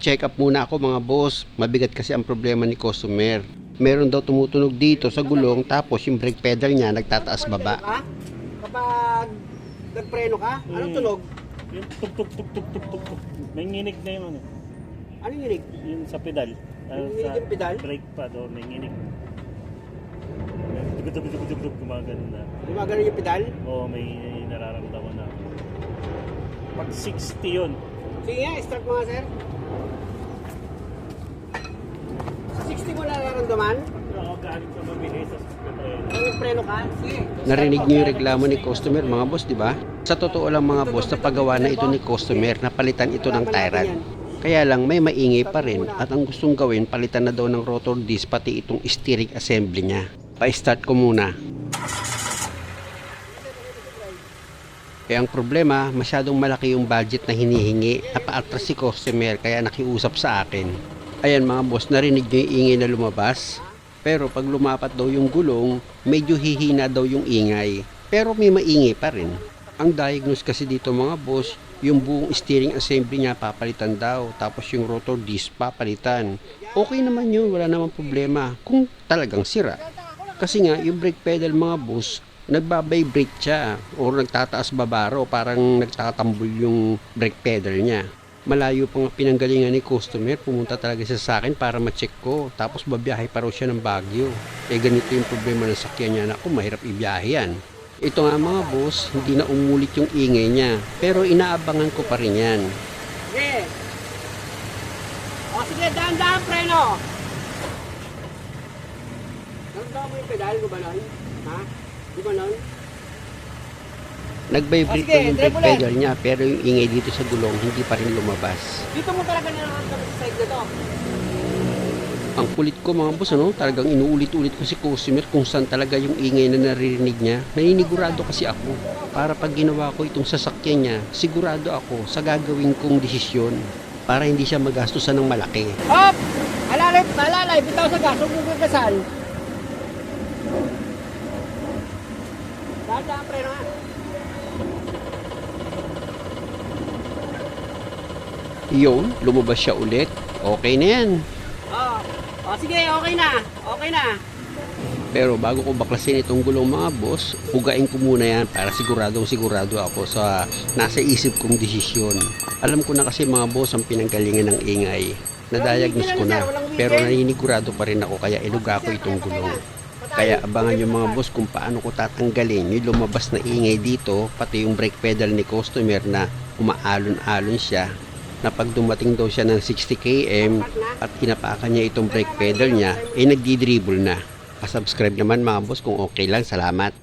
Nagpa-check up muna ako mga boss. Mabigat kasi ang problema ni customer. Meron daw tumutunog dito sa gulong tapos yung brake pedal niya nagtataas baba. Kapag nagpreno ka, anong tunog? Yung tuk. May nginig na yun. Anong nginig? Yung sa pedal. Yung nginig yung pedal? Brake pad o may nginig. Tug gumagano na. Gumagano yung pedal? Oo, may nararamdaman na. Pag 60 yun. Sige nga, start mo nga sir. Sa 60 mo nararamdaman? Oo, galing sa mabilis sa preno. Kung nagpreno ka? Sige. Narinig niyo yung reklamo ni customer mga boss, di ba? Sa totoo lang mga boss, napagawa na ito ni customer na palitan ito ng tie rod. Kaya lang may maingay pa rin at ang gustong gawin palitan na daw ng rotor disc pati itong steering assembly niya. Pa-start ko muna. Kaya ang problema, masyadong malaki yung budget na hinihingi. Napa-atras si customer kaya nakiusap sa akin. Ayan mga boss, narinig niyo yung ingay na lumabas? Pero pag lumapat daw yung gulong, medyo hihina daw yung ingay. Pero may maingay pa rin. Ang diagnose kasi dito mga boss, yung buong steering assembly niya papalitan daw. Tapos yung rotor disc papalitan. Okay naman yun, wala namang problema. Kung talagang sira. Kasi nga, yung brake pedal mga boss, nagbabibrate siya o nagtataas babaro, parang nagtatambol yung brake pedal niya. Malayo pa nga pinanggalingan ni customer, pumunta talaga siya sa akin para ma-check ko, tapos babiyahe pa raw siya ng Baguio. Ganito yung problema ng sakyan niya, naku, mahirap ibiyahe yan. Ito nga mga boss, hindi na umulit yung ingay niya, pero inaabangan ko pa rin yan. Sige. O sige, dahan-dahan preno. Nagdahan mo yung pedal, gumanon? Ha? Gumanon? Nag-vibrate Sige, yung brake triple pedal niya, pero yung ingay dito sa gulong hindi pa rin lumabas. Dito mo talaga nararamdaman sa side na to. Ang kulit ko mga boss, talagang inuulit-ulit ko si customer kung saan talaga yung ingay na naririnig niya. Naninigurado kasi ako para pag ginawa ko itong sasakyan niya, sigurado ako sa gagawin kong desisyon para hindi siya magastusan ng malaki. Hop! Alalay, bitaw sa gas, huwag mong gagasan. Dahan-dahan preno nga. Yun, lumabas siya ulit. Okay na yan. O sige, okay na. Okay na. Pero bago ko baklasin itong gulong mga boss, hugain ko muna yan para sigurado ako sa nasa isip kong desisyon. Alam ko na kasi mga boss ang pinanggalingan ng ingay. Na-diagnose ko na, pero naninigurado pa rin ako kaya inuga ko itong gulong. Kaya abangan yung mga boss kung paano ko tatanggalin yung lumabas na ingay dito, pati yung brake pedal ni customer na umaalon-alon siya. Na pag dumating daw siya ng 60 km at inapakan niya itong brake pedal niya, nagdi-dribble na. Pa-subscribe naman mga boss kung okay lang. Salamat.